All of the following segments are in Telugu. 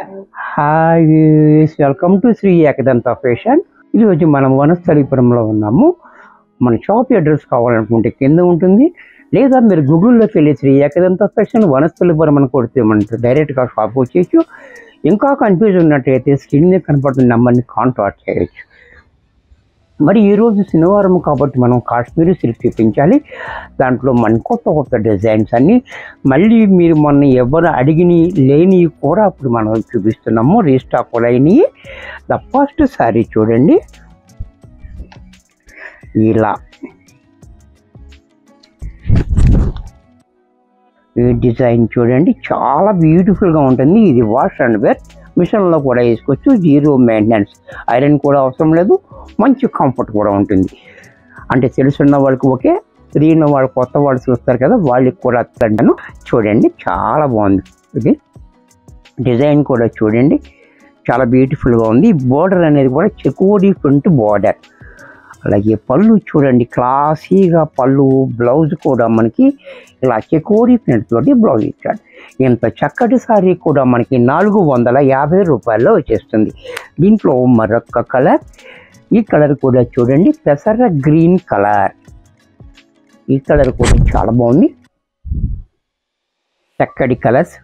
Hi viewers, welcome to Shri Ekadanta fashion. ఈరోజు మనం వనస్థలిపురంలో ఉన్నాము. మన షాప్ అడ్రస్ కావాలనుకుంటే కింద ఉంటుంది, లేదా మీరు గూగుల్లోకి వెళ్ళి శ్రీ ఏకదంత ఫ్యాషన్ వనస్థలిపురం అని కొడితే మనకు డైరెక్ట్గా షాప్ వచ్చేయచ్చు. ఇంకా కన్ఫ్యూజ్ ఉన్నట్టయితే స్క్రీన్ మీద కనపడుతున్న నెంబర్ని కాంటాక్ట్ చేయొచ్చు. మరి ఈరోజు శనివారం కాబట్టి మనం కాశ్మీరీ సిల్క్ చూపించాలి. దాంట్లో మన కొత్త డిజైన్స్ అన్నీ మళ్ళీ మీరు మొన్న ఎవరు అడిగిని లేనివి కూడా అప్పుడు మనం చూపిస్తున్నాము. రీస్టాక్ అయినవి. ద ఫస్ట్ శారీ చూడండి, ఇలా ఈ డిజైన్ చూడండి, చాలా బ్యూటిఫుల్గా ఉంటుంది. ఇది వాష్ అండ్ వేర్, మిషన్లో కూడా వేసుకోవచ్చు. జీరో మెయింటెనెన్స్, ఐరన్ కూడా అవసరం లేదు. మంచి కంఫర్ట్ కూడా ఉంటుంది. అంటే తెలుసున్న వాళ్ళకి ఓకే, తెలియని వాళ్ళు కొత్త వాళ్ళు చూస్తారు కదా, వాళ్ళకి కూడా అత్తను చూడండి. చాలా బాగుంది. ఇది డిజైన్ కూడా చూడండి, చాలా బ్యూటిఫుల్గా ఉంది. బోర్డర్ అనేది కూడా చెకోడీ ప్రింట్ బోర్డర్. అలాగే పళ్ళు చూడండి, క్లాసీగా పళ్ళు. బ్లౌజ్ కూడా మనకి ఇలా చెకోడీ ప్రింట్ తోటి బ్లౌజ్ ఇచ్చాడు. ఇంత చక్కటి సారీ కూడా మనకి 450 రూపాయల్లో వచ్చేస్తుంది. దీంట్లో మరొక కలర్, ఈ కలర్ కూడా చూడండి, పెసర గ్రీన్ కలర్. ఈ కలర్ కూడా చాలా బాగుంది. చక్కటి కలర్స్,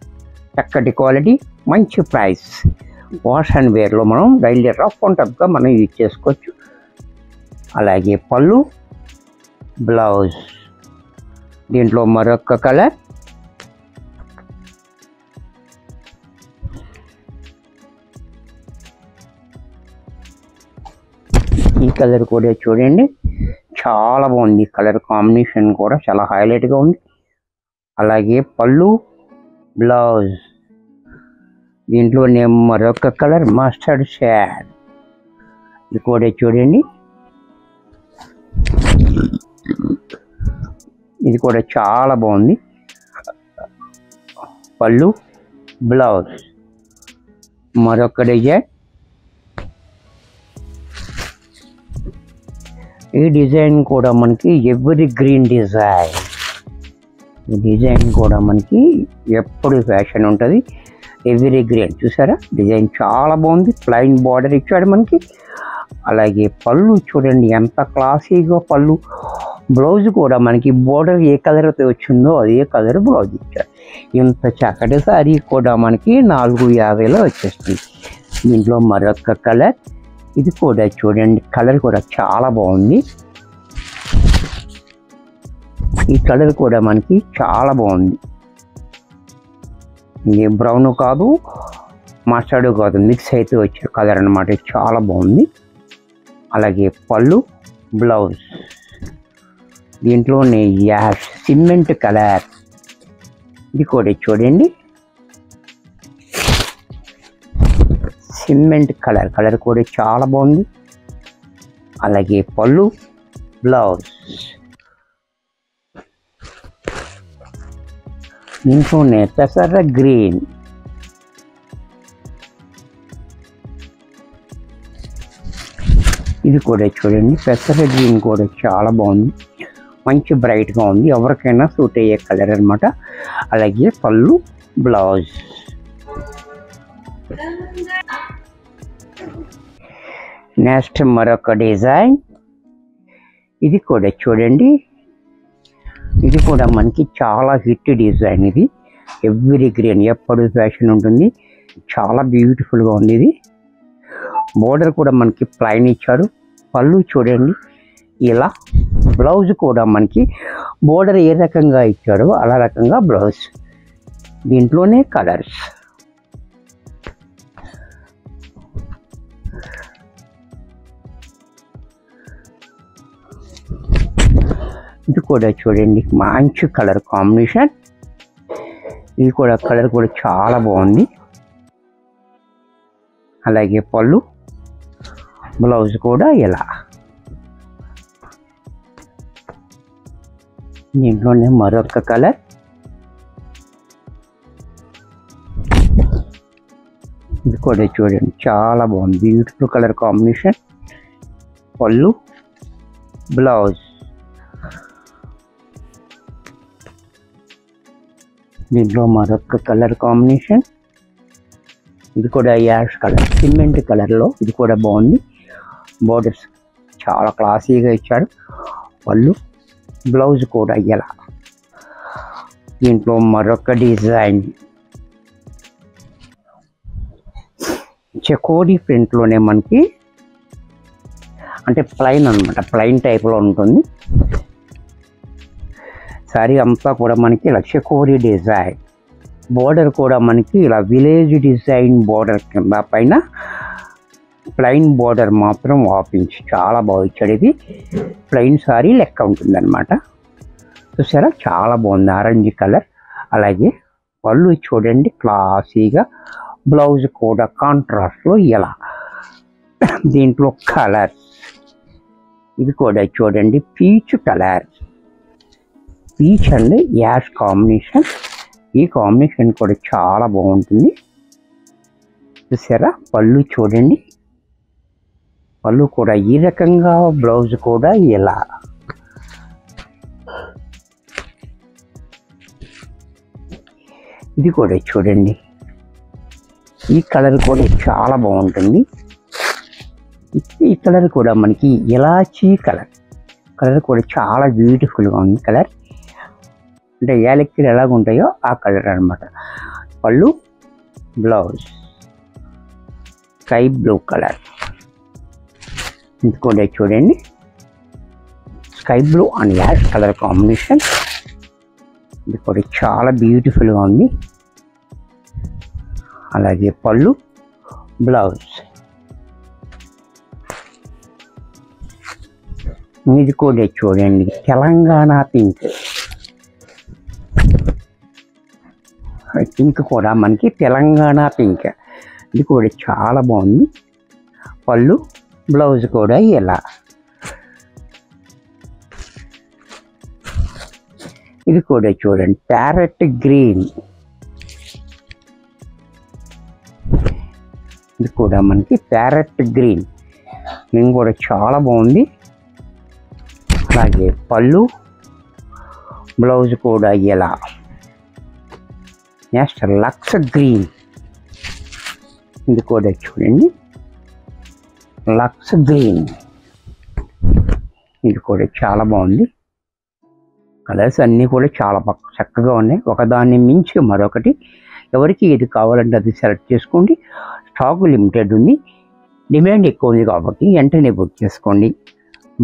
చక్కటి క్వాలిటీ, మంచి ప్రైస్. వాష్ అండ్ వేర్లో మనం డైలీ రఫ్ అండ్ టఫ్గా మనం యూజ్ చేసుకోవచ్చు. అలాగే పళ్ళు, బ్లౌజ్. దీంట్లో మరొక కలర్, ఈ కలర్ కూడా చూడండి, చాలా బాగుంది. కలర్ కాంబినేషన్ కూడా చాలా హైలైట్గా ఉంది. అలాగే పళ్ళు, బ్లౌజ్. దీంట్లోనే మరొక కలర్ మస్టర్డ్ షేడ్. ఇది కూడా చూడండి, ఇది కూడా చాలా బాగుంది. పళ్ళు, బ్లౌజ్. మరొక డిజైన్, ఈ డిజైన్ కూడా మనకి ఎవరి గ్రీన్ డిజైన్. ఈ డిజైన్ కూడా మనకి ఎప్పుడు ఫ్యాషన్ ఉంటుంది. ఎవరి గ్రీన్ చూసారా, డిజైన్ చాలా బాగుంది. ప్లైన్ బార్డర్ ఇచ్చాడు మనకి. అలాగే పళ్ళు చూడండి, ఎంత క్లాసీగా పళ్ళు. బ్లౌజ్ కూడా మనకి బోర్డర్ ఏ కలర్ అయితే వచ్చిందో అదే కలర్ బ్లౌజ్ ఇచ్చాడు. ఇంత చక్కటి సారీ కూడా మనకి 450లో వచ్చేస్తుంది. దీంట్లో మరొక కలర్, ఇది కూడా చూడండి, కలర్ కూడా చాలా బాగుంది. ఈ కలర్ కూడా మనకి చాలా బాగుంది. ఇది బ్రౌన్ కాదు, మస్టర్డ్ కాదు, మిక్స్ అయితే వచ్చే కలర్ అనమాట. చాలా బాగుంది. అలాగే పళ్ళు, బ్లౌజ్. దీంట్లోనే యాష్ సిమెంట్ కలర్. ఇది కూడా చూడండి, సిమెంట్ కలర్. కలర్ కూడా చాలా బాగుంది. అలాగే పళ్ళు, బ్లౌజ్. దీంట్లోనే పెసర గ్రీన్. ఇది కూడా చూడండి, పెసర గ్రీన్ కూడా చాలా బాగుంది. మంచి బ్రైట్గా ఉంది, ఎవరికైనా సూట్ అయ్యే కలర్ అనమాట. అలాగే పళ్ళు, బ్లౌజ్. నెక్స్ట్ మరొక డిజైన్, ఇది కూడా చూడండి, ఇది కూడా మనకి చాలా హిట్ డిజైన్. ఇది ఎవరి గ్రీన్, ఎప్పుడు ఫ్యాషన్ ఉంటుంది. చాలా బ్యూటిఫుల్గా ఉంది. ఇది బోర్డర్ కూడా మనకి ప్లైన్ ఇచ్చాడు. పళ్ళు చూడండి ఇలా. బ్లౌజ్ కూడా మనకి బోర్డర్ ఏ రకంగా ఇచ్చాడో అలా రకంగా బ్లౌజ్. దీంట్లోనే కలర్స్. ఇది కూడా చూడండి, మంచి కలర్ కాంబినేషన్. ఇది కూడా కలర్ కూడా చాలా బాగుంది. అలాగే పళ్ళు, బ్లౌజ్ కూడా ఇలా. దీంట్లోనే మరొక కలర్, ఇది కూడా చూడండి, చాలా బాగుంది. Beautiful colour combination. పళ్ళు, బ్లౌజ్. దీంట్లో మరొక కలర్ కాంబినేషన్, ఇది కూడా యాష్ కలర్, సిమెంట్ కలర్లో ఇది కూడా బాగుంది. బోర్డర్స్ చాలా క్లాసీగా ఇచ్చాడు. పళ్ళు, బ్లౌజ్ కూడా ఇలా. దీంట్లో మరొక డిజైన్ చెకోడీ ప్రింట్లోనే మనకి, అంటే ప్లైన్ అనమాట, ప్లైన్ టైప్లో ఉంటుంది. సారీ అంతా కూడా మనకి ఇలా చెకోడీ డిజైన్. బోర్డర్ కూడా మనకి ఇలా విలేజ్ డిజైన్ బోర్డర్ కింద, పైన ప్లైన్ బోర్డర్ మాత్రం హాఫ్ ఇంచ్. చాలా బాగా ఇచ్చాడు. ఇది ప్లైన్ సారీ లెక్క ఉంటుందన్నమాట. చూసారా, చాలా బాగుంది ఆరెంజ్ కలర్. అలాగే పళ్ళు చూడండి క్లాసీగా, బ్లౌజ్ కూడా కాంట్రాస్ట్లో ఇలా. దీంట్లో కలర్స్, ఇది కూడా చూడండి peach colour, peach and ash combination. ఈ కాంబినేషన్ కూడా చాలా బాగుంటుంది. చూసారా, పళ్ళు చూడండి, పళ్ళు కూడా ఈ రకంగా, బ్లౌజ్ కూడా ఇలా. ఇది కూడా చూడండి, ఈ కలర్ కూడా చాలా బాగుంటుంది. ఈ కలర్ కూడా మనకి ఇలాచీ కలర్, కలర్ కూడా చాలా బ్యూటిఫుల్గా ఉంది. కలర్ అంటే యాలక్కిలు ఎలాగుంటాయో ఆ కలర్ అనమాట. పళ్ళు, బ్లౌజ్ స్కై బ్లూ కలర్. ఇది కూడా చూడండి sky blue and ash colour combination. ఇది కూడా చాలా బ్యూటిఫుల్గా ఉంది. అలాగే పళ్ళు, బ్లౌజ్. ఇది కూడా చూడండి తెలంగాణ పింక్. పింక్ కూడా మనకి తెలంగాణ పింక్. ఇది కూడా చాలా బాగుంది. పళ్ళు, బ్లౌజ్ కూడా ఇలా. ఇది కూడా చూడండి ప్యారెట్ గ్రీన్. ఇది కూడా మనకి ప్యారెట్ గ్రీన్. ఇది కూడా చాలా బాగుంది. అలాగే పళ్ళు, బ్లౌజ్ కూడా ఇలా. Next lux green. ఇది కూడా చూడండి లక్స్ గ్రీన్. ఇది కూడా చాలా బాగుంది. కలర్స్ అన్నీ కూడా చాలా చక్కగా ఉన్నాయి. ఒకదాన్ని మించి మరొకటి. ఎవరికి ఏది కావాలంటే అది సెలెక్ట్ చేసుకోండి. స్టాక్ లిమిటెడ్ ఉంది, డిమాండ్ ఎక్కువ ఉంది కాబట్టి వెంటనే బుక్ చేసుకోండి.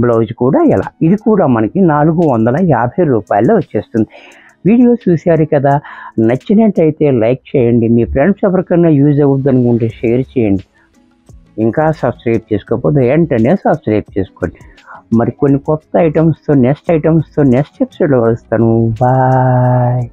బ్లౌజ్ కూడా ఎలా. ఇది కూడా మనకి 450 రూపాయల్లో వచ్చేస్తుంది. వీడియో చూశారు కదా, నచ్చినట్టయితే లైక్ చేయండి. మీ ఫ్రెండ్స్ ఎవరికైనా యూజ్ అవుద్ది అనుకుంటే షేర్ చేయండి. ఇంకా సబ్స్క్రైబ్ చేసుకోకపోతే వెంటనే సబ్స్క్రైబ్ చేసుకోండి. మరి కొన్ని కొత్త ఐటమ్స్తో నెక్స్ట్ ఎపిసోడ్లో కలుస్తాను. బాయ్.